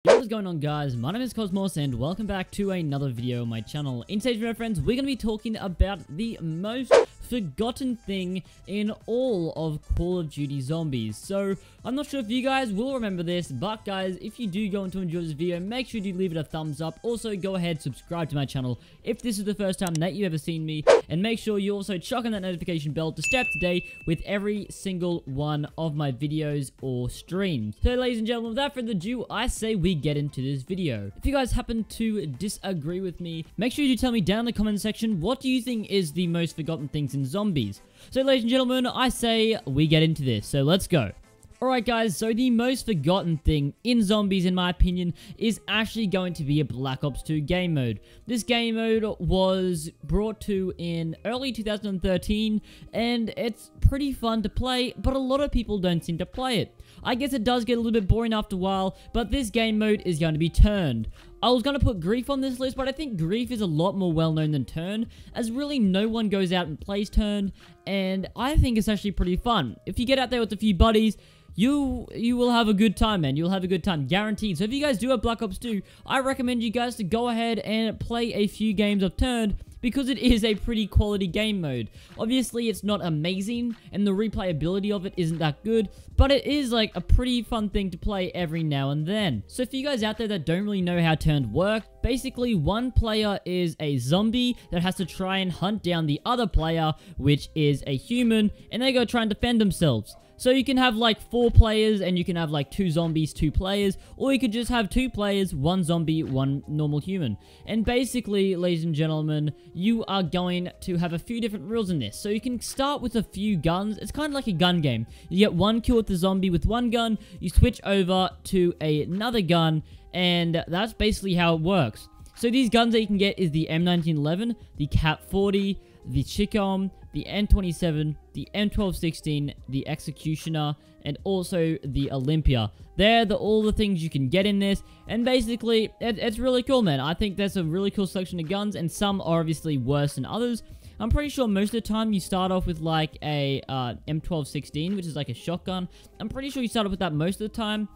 Yo, what's going on, guys? My name is Cosmos and welcome back to another video on my channel. In today's video, friends, we're going to be talking about the most forgotten thing in all of Call of Duty Zombies. So, I'm not sure if you guys will remember this, but guys, if you do go on to enjoy this video, make sure you leave it a thumbs up. Also, go ahead, subscribe to my channel if this is the first time that you've ever seen me, and make sure you also chuck on that notification bell to stay up to date with every single one of my videos or streams. So, ladies and gentlemen, without further ado, I say we get into this video. If you guys happen to disagree with me, make sure you tell me down in the comment section, what do you think is the most forgotten things in zombies? So, ladies and gentlemen, I say we get into this, so let's go. Alright guys, so the most forgotten thing in zombies, in my opinion, is actually going to be a Black Ops 2 game mode. This game mode was brought to in early 2013, and it's pretty fun to play, but a lot of people don't seem to play it. I guess it does get a little bit boring after a while, but this game mode is going to be Turned. I was going to put Grief on this list, but I think Grief is a lot more well-known than Turned, as really no one goes out and plays Turned, and I think it's actually pretty fun. If you get out there with a few buddies, you will have a good time, man. You'll have a good time, guaranteed. So if you guys do have Black Ops 2, I recommend you guys to go ahead and play a few games of Turned, because it is a pretty quality game mode. Obviously, it's not amazing, and the replayability of it isn't that good, but it is like a pretty fun thing to play every now and then. So for you guys out there that don't really know how Turned work, basically one player is a zombie that has to try and hunt down the other player, which is a human, and they go try and defend themselves. So you can have like 4 players, and you can have like 2 zombies, 2 players, or you could just have 2 players, 1 zombie, 1 normal human. And basically, ladies and gentlemen, you are going to have a few different rules in this. So you can start with a few guns. It's kind of like a gun game. You get 1 kill with the zombie with 1 gun, you switch over to another gun, and that's basically how it works. So these guns that you can get is the M1911, the Cat 40, the Chicom, the N27, the M1216, the Executioner, and also the Olympia. They're all the things you can get in this, and basically, it's really cool, man. I think there's a really cool selection of guns, and some are obviously worse than others. I'm pretty sure most of the time you start off with like a M1216, which is like a shotgun. I'm pretty sure you start off with that most of the time.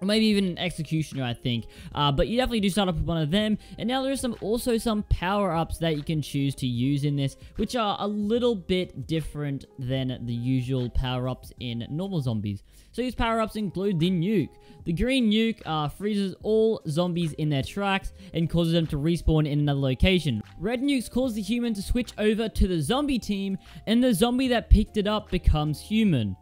Or maybe even an Executioner, I think. But you definitely do start off with one of them. And now there's also some power-ups that you can choose to use in this, which are a little bit different than the usual power-ups in normal zombies. So these power-ups include the nuke. The green nuke freezes all zombies in their tracks and causes them to respawn in another location. Red nukes cause the human to switch over to the zombie team, and the zombie that picked it up becomes human.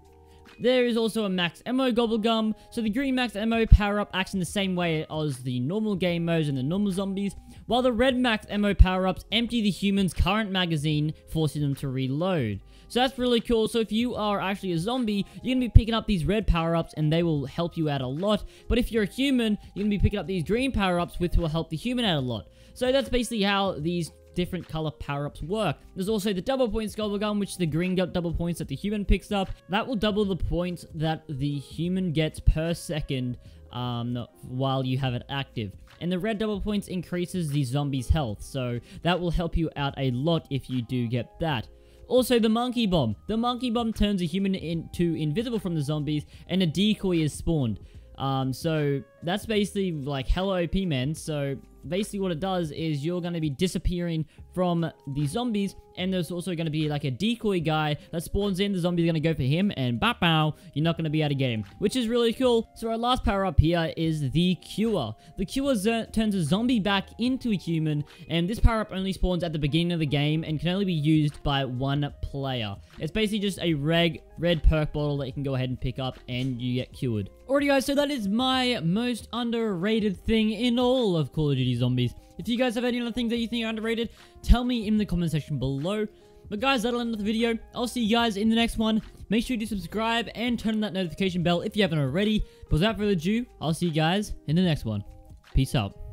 There is also a max ammo gobblegum, so the green max ammo power-up acts in the same way as the normal game modes and the normal zombies, while the red max ammo power-ups empty the human's current magazine, forcing them to reload. So that's really cool. So if you are actually a zombie, you're going to be picking up these red power-ups, and they will help you out a lot. But if you're a human, you're going to be picking up these green power-ups, which will help the human out a lot. So that's basically how these different color power-ups work. There's also the double points gobblegum, which the green got double points that the human picks up. That will double the points that the human gets per second while you have it active. And the red double points increases the zombie's health, so that will help you out a lot if you do get that. Also, the monkey bomb. The monkey bomb turns a human into invisible from the zombies, and a decoy is spawned. So that's basically like hella OP, man. So basically what it does is you're going to be disappearing from the zombies, and there's also going to be like a decoy guy that spawns in. The zombie's going to go for him, and bow, you're not going to be able to get him, which is really cool. So our last power up here is the Cure. The Cure turns a zombie back into a human, and this power up only spawns at the beginning of the game and can only be used by 1 player. It's basically just a red perk bottle that you can go ahead and pick up, and you get cured. Alrighty guys, so that is my most underrated thing in all of Call of Duty Zombies. If you guys have any other things that you think are underrated, tell me in the comment section below. But guys, that'll end the video. I'll see you guys in the next one. Make sure to subscribe and turn on that notification bell if you haven't already. But without further ado, I'll see you guys in the next one. Peace out.